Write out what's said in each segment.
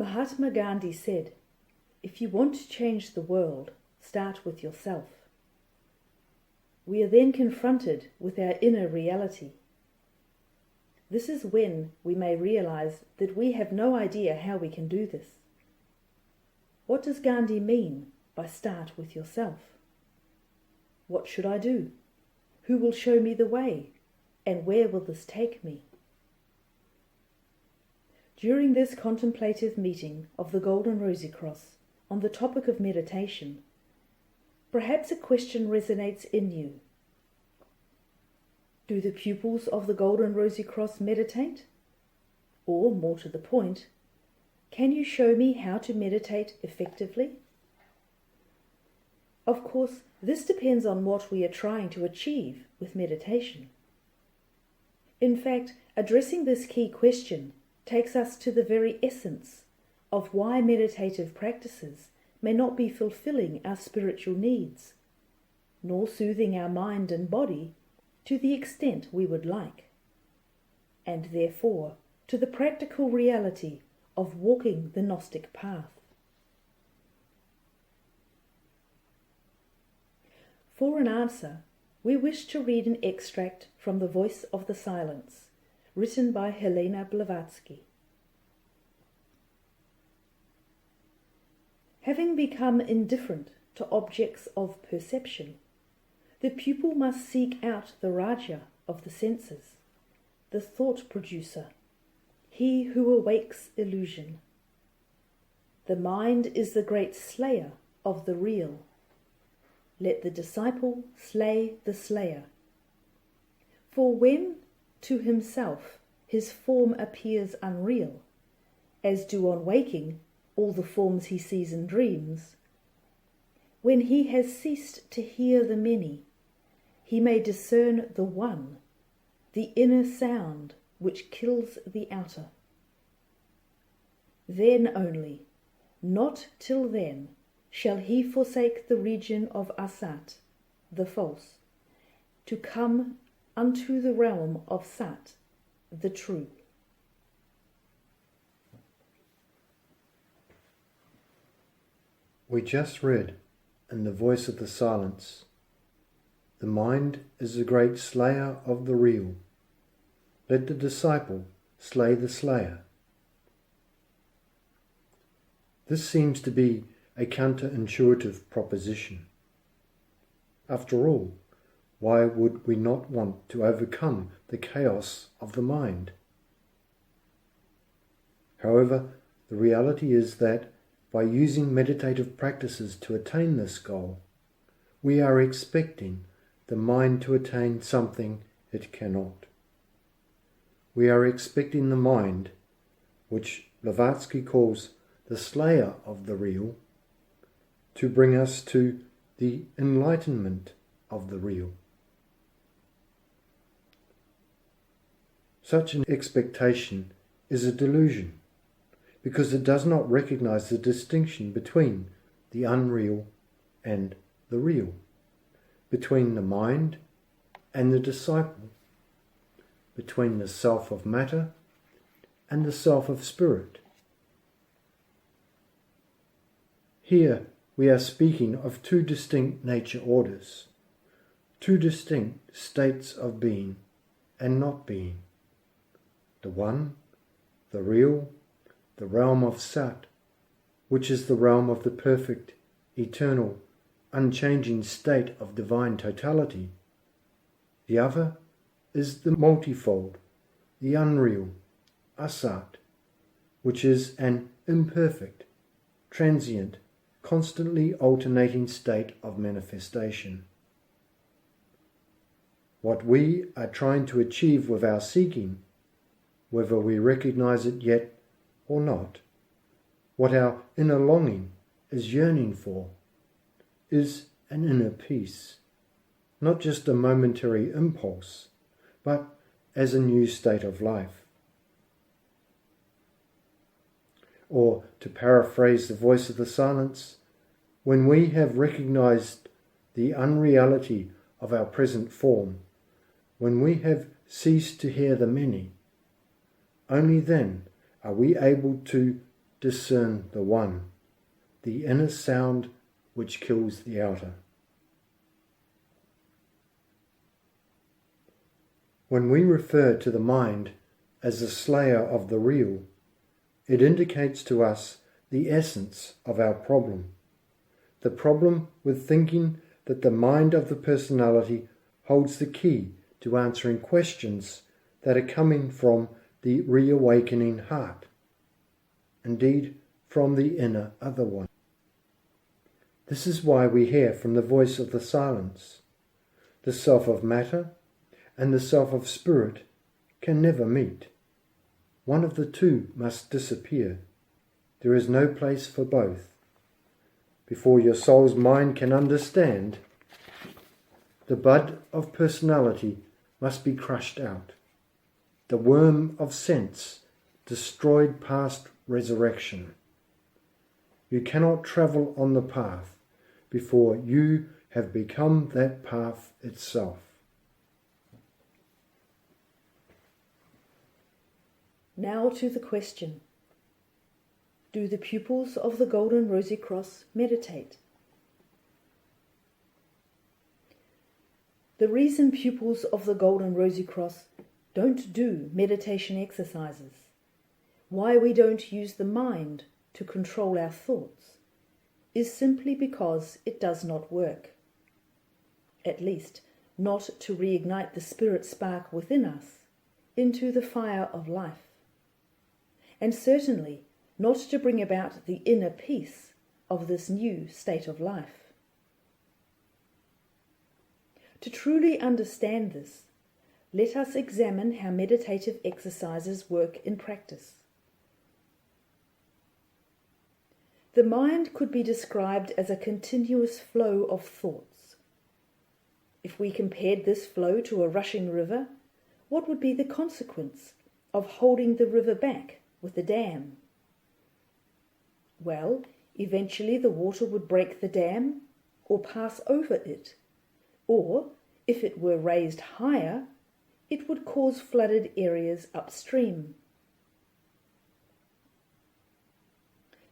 Mahatma Gandhi said, "If you want to change the world, start with yourself." We are then confronted with our inner reality. This is when we may realize that we have no idea how we can do this. What does Gandhi mean by start with yourself? What should I do? Who will show me the way? And where will this take me? During this contemplative meeting of the Golden Rosycross on the topic of meditation, perhaps a question resonates in you. Do the pupils of the Golden Rosycross meditate? Or, more to the point, can you show me how to meditate effectively? Of course, this depends on what we are trying to achieve with meditation. In fact, addressing this key question takes us to the very essence of why meditative practices may not be fulfilling our spiritual needs, nor soothing our mind and body to the extent we would like, and therefore to the practical reality of walking the Gnostic path. For an answer, we wish to read an extract from The Voice of the Silence, written by Helena Blavatsky. Having become indifferent to objects of perception, the pupil must seek out the Raja of the senses, the thought producer, he who awakes illusion. The mind is the great slayer of the real. Let the disciple slay the slayer. For when to himself his form appears unreal, as do on waking all the forms he sees in dreams, when he has ceased to hear the many, he may discern the one, the inner sound which kills the outer. Then only, not till then, shall he forsake the region of Asat, the false, to come unto the realm of Sat, the true. We just read in The Voice of the Silence, the mind is the great slayer of the real. Let the disciple slay the slayer. This seems to be a counterintuitive proposition. After all, why would we not want to overcome the chaos of the mind? However, the reality is that by using meditative practices to attain this goal, we are expecting the mind to attain something it cannot. We are expecting the mind, which Blavatsky calls the slayer of the real, to bring us to the enlightenment of the real. Such an expectation is a delusion, because it does not recognize the distinction between the unreal and the real, between the mind and the disciple, between the self of matter and the self of spirit. Here we are speaking of two distinct nature orders, two distinct states of being and not being. The one, the real, the realm of Sat, which is the realm of the perfect, eternal, unchanging state of divine totality. The other is the multifold, the unreal, Asat, which is an imperfect, transient, constantly alternating state of manifestation. What we are trying to achieve with our seeking, whether we recognize it yet or not, what our inner longing is yearning for, is an inner peace, not just a momentary impulse, but as a new state of life. Or, to paraphrase The Voice of the Silence, when we have recognized the unreality of our present form, when we have ceased to hear the many, only then are we able to discern the one, the inner sound which kills the outer. When we refer to the mind as the slayer of the real, it indicates to us the essence of our problem. The problem with thinking that the mind of the personality holds the key to answering questions that are coming from the reawakening heart, indeed from the inner other one. This is why we hear from the voice of the silence. The self of matter and the self of spirit can never meet. One of the two must disappear. There is no place for both. Before your soul's mind can understand, the bud of personality must be crushed out. The worm of sense destroyed past resurrection. You cannot travel on the path before you have become that path itself. Now to the question. Do the pupils of the Golden Rosycross meditate? The reason pupils of the Golden Rosycross don't do meditation exercises, why we don't use the mind to control our thoughts, is simply because it does not work. At least, not to reignite the spirit spark within us into the fire of life. And certainly not to bring about the inner peace of this new state of life. To truly understand this, let us examine how meditative exercises work in practice. The mind could be described as a continuous flow of thoughts. If we compared this flow to a rushing river, what would be the consequence of holding the river back with a dam? Well, eventually the water would break the dam or pass over it, or, if it were raised higher, it would cause flooded areas upstream.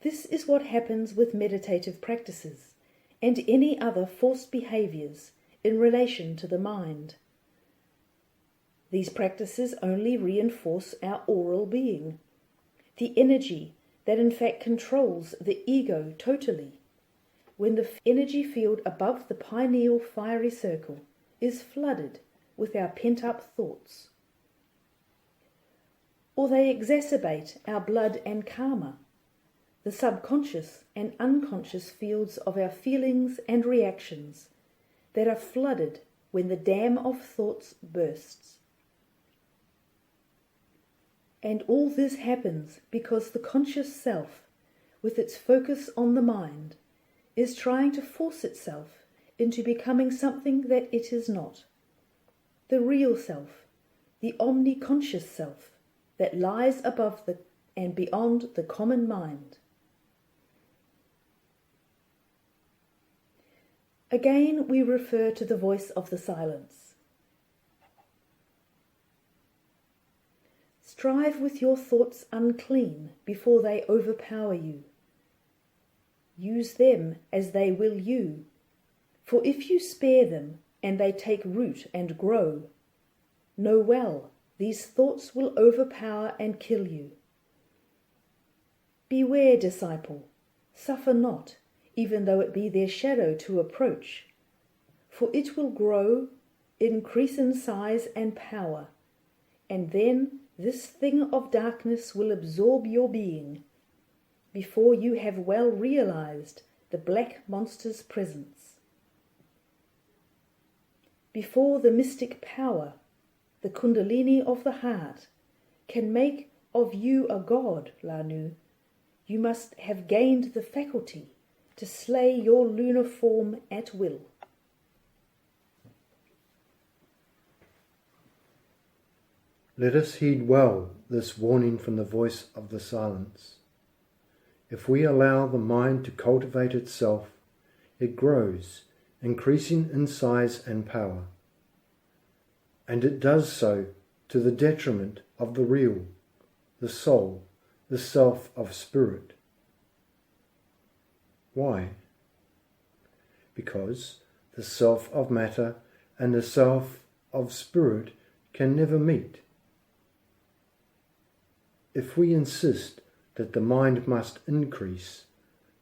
This is what happens with meditative practices and any other forced behaviors in relation to the mind. These practices only reinforce our aural being, the energy that in fact controls the ego totally, when the energy field above the pineal fiery circle is flooded with our pent-up thoughts. Or they exacerbate our blood and karma, the subconscious and unconscious fields of our feelings and reactions that are flooded when the dam of thoughts bursts. And all this happens because the conscious self, with its focus on the mind, is trying to force itself into becoming something that it is not. The real self, the omniconscious self, that lies above and beyond the common mind. Again, we refer to the voice of the silence. Strive with your thoughts unclean before they overpower you. Use them as they will you, for if you spare them and they take root and grow, know well, these thoughts will overpower and kill you. Beware, disciple, suffer not, even though it be their shadow to approach, for it will grow, increase in size and power, and then this thing of darkness will absorb your being, before you have well realized the black monster's presence. Before the mystic power, the kundalini of the heart, can make of you a god, Lanu, you must have gained the faculty to slay your lunar form at will. Let us heed well this warning from the voice of the silence. If we allow the mind to cultivate itself, it grows, increasing in size and power. And it does so to the detriment of the real, the soul, the self of spirit. Why? Because the self of matter and the self of spirit can never meet. If we insist that the mind must increase,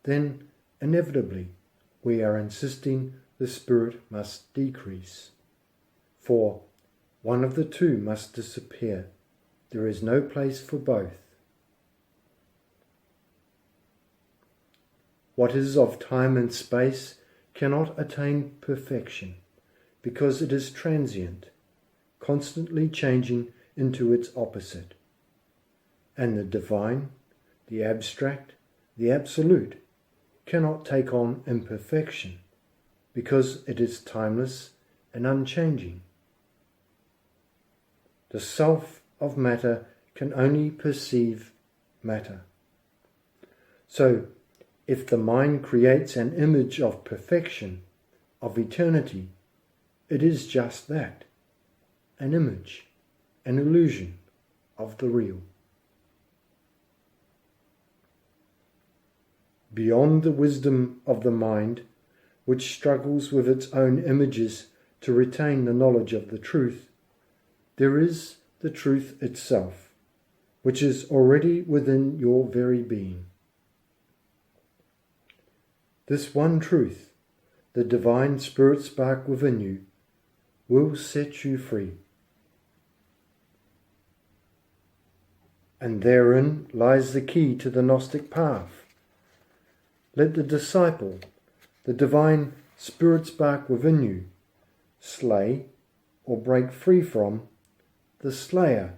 then inevitably we are insisting the spirit must decrease. For one of the two must disappear. There is no place for both. What is of time and space cannot attain perfection, because it is transient, constantly changing into its opposite. And the divine, the abstract, the absolute cannot take on imperfection, because it is timeless and unchanging. The self of matter can only perceive matter. So, if the mind creates an image of perfection, of eternity, it is just that, an image, an illusion of the real. Beyond the wisdom of the mind, which struggles with its own images to retain the knowledge of the truth, there is the truth itself, which is already within your very being. This one truth, the divine spirit spark within you, will set you free. And therein lies the key to the Gnostic path. Let the disciple, the divine spirit spark within you, slay or break free from the slayer,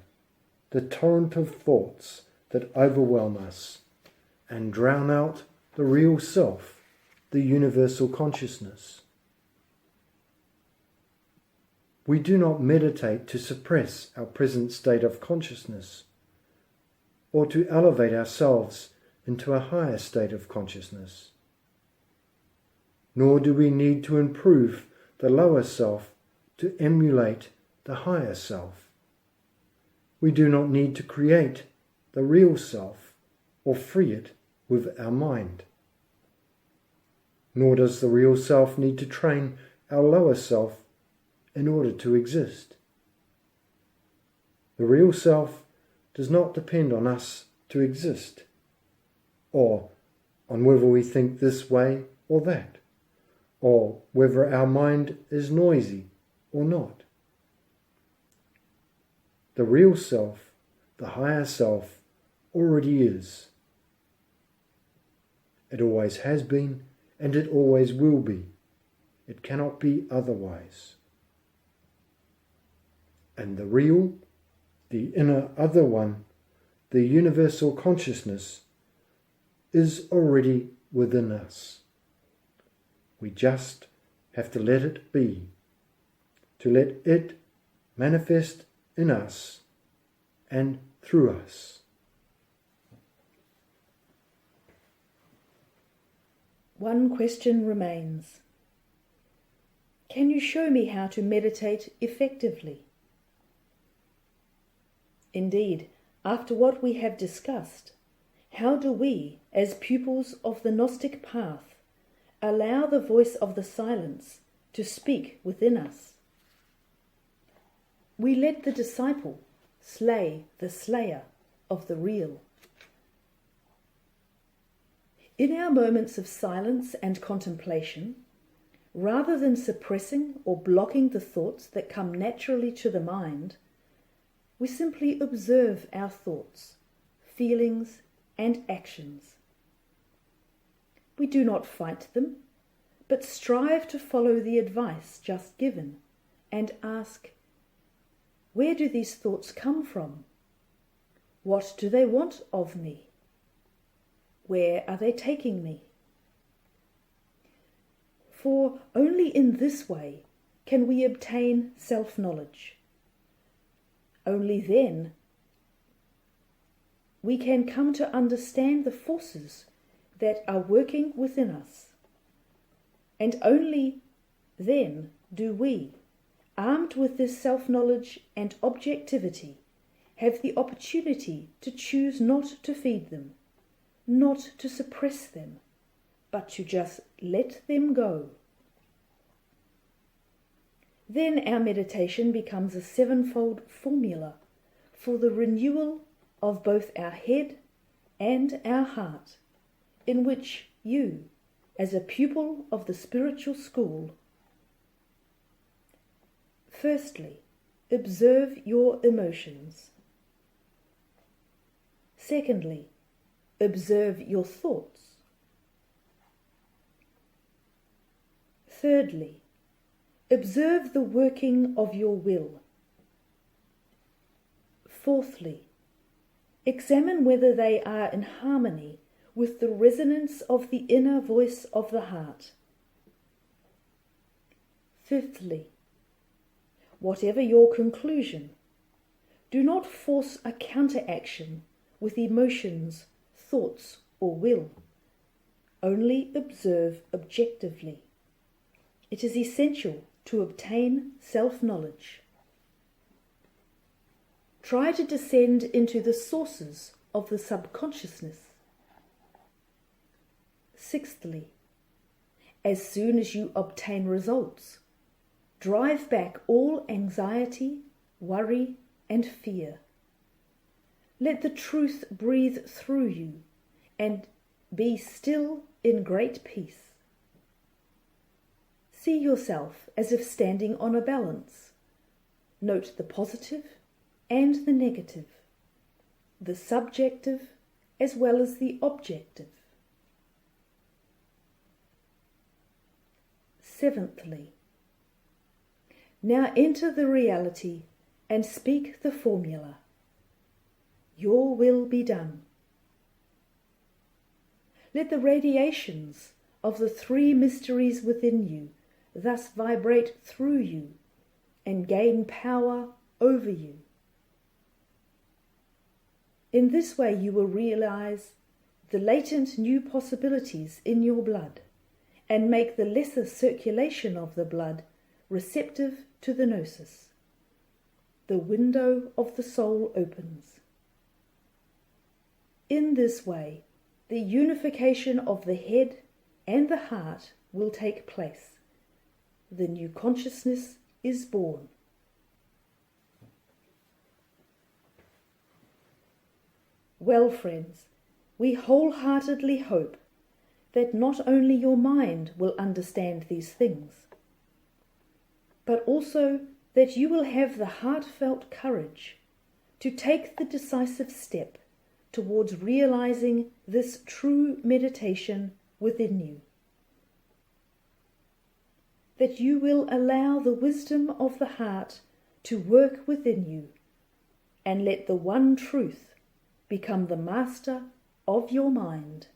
the torrent of thoughts that overwhelm us and drown out the real self, the universal consciousness. We do not meditate to suppress our present state of consciousness or to elevate ourselves into a higher state of consciousness. Nor do we need to improve the lower self to emulate the higher self. We do not need to create the real self or free it with our mind. Nor does the real self need to train our lower self in order to exist. The real self does not depend on us to exist, or on whether we think this way or that, or whether our mind is noisy or not. The real self, the higher self, already is. It always has been, and it always will be. It cannot be otherwise. And the real, the inner other one, the universal consciousness, is already within us. We just have to let it be, to let it manifest in us and through us. One question remains. Can you show me how to meditate effectively? Indeed, after what we have discussed, how do we, as pupils of the Gnostic path, allow the voice of the silence to speak within us? We let the disciple slay the slayer of the real. In our moments of silence and contemplation, rather than suppressing or blocking the thoughts that come naturally to the mind, we simply observe our thoughts, feelings, and actions. We do not fight them, but strive to follow the advice just given and ask, where do these thoughts come from? What do they want of me? Where are they taking me? For only in this way can we obtain self-knowledge. Only then we can come to understand the forces that are working within us. And only then do we, armed with this self-knowledge and objectivity, have the opportunity to choose not to feed them, not to suppress them, but to just let them go. Then our meditation becomes a sevenfold formula for the renewal of both our head and our heart, in which you, as a pupil of the spiritual school, firstly, observe your emotions. Secondly, observe your thoughts. Thirdly, observe the working of your will. Fourthly, examine whether they are in harmony with the resonance of the inner voice of the heart. Fifthly, whatever your conclusion, do not force a counteraction with emotions, thoughts, or will. Only observe objectively. It is essential to obtain self-knowledge. Try to descend into the sources of the subconsciousness. Sixthly, as soon as you obtain results, drive back all anxiety, worry, and fear. Let the truth breathe through you and be still in great peace. See yourself as if standing on a balance. Note the positive and the negative, the subjective as well as the objective. Seventhly, now enter the reality and speak the formula. Your will be done. Let the radiations of the three mysteries within you thus vibrate through you and gain power over you. In this way you will realize the latent new possibilities in your blood and make the lesser circulation of the blood receptive to the gnosis. The window of the soul opens. In this way, the unification of the head and the heart will take place. The new consciousness is born. Well, friends, we wholeheartedly hope that not only your mind will understand these things, but also that you will have the heartfelt courage to take the decisive step towards realizing this true meditation within you. That you will allow the wisdom of the heart to work within you and let the one truth become the master of your mind.